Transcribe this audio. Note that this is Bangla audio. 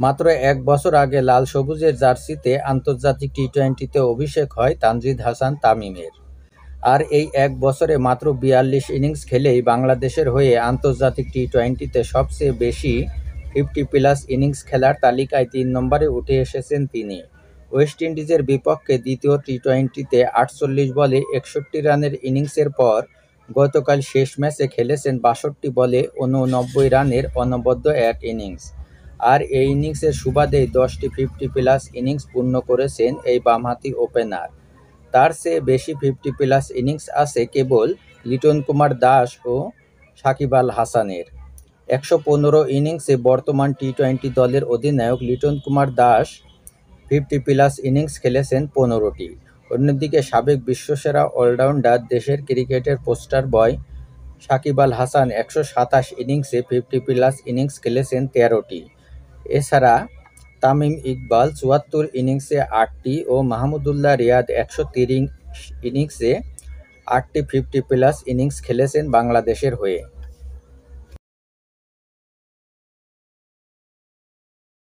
মাত্র ১ বছর আগে লাল সবুজের জার্সিতে আন্তর্জাতিক টি-টোয়েন্টিতে অভিষেক হয় তানজিদ হাসান তামিমের। আর এই ১ বছরে মাত্র ৪২ ইনিংস খেলেই বাংলাদেশের হয়ে আন্তর্জাতিক টি-টোয়েন্টিতে সবচেয়ে বেশি 50+ ইনিংস খেলার তালিকায় ৩ নম্বরে উঠে এসেছেন তিনি। ওয়েস্ট ইন্ডিজের বিপক্ষে দ্বিতীয় টি-টোয়েন্টিতে ৪৮ বলে ৬১ রানের ইনিংসের পর গতকাল শেষ ম্যাচে খেলেছেন ৬২ বলে ৮৯ রানের অনবদ্য এক ইনিংস। আর এই ইনিংসের সুবাদেই ১০টি 50+ ইনিংস পূর্ণ করেছেন এই বামহাতি ওপেনার। তার চেয়ে বেশি 50+ ইনিংস আছে কেবল লিটন কুমার দাস ও সাকিব আল হাসানের। ১১৫ ইনিংসে বর্তমান টি-টোয়েন্টি দলের অধিনায়ক লিটন কুমার দাস 50+ ইনিংস খেলেছেন ১৫টি। অন্যদিকে সাবেক বিশ্বসেরা অলরাউন্ডার দেশের ক্রিকেটের পোস্টার বয় সাকিব আল হাসান ১২৭ ইনিংসে 50+ ইনিংস খেলেছেন ১৩টি। এছাড়া তামিম ইকবাল ৭৪ ইনিংসে ৮টি ও মাহমুদুল্লাহ রিয়াদ ১৩০ ইনিংসে ৮টি 50+ ইনিংস খেলেছেন বাংলাদেশের হয়ে।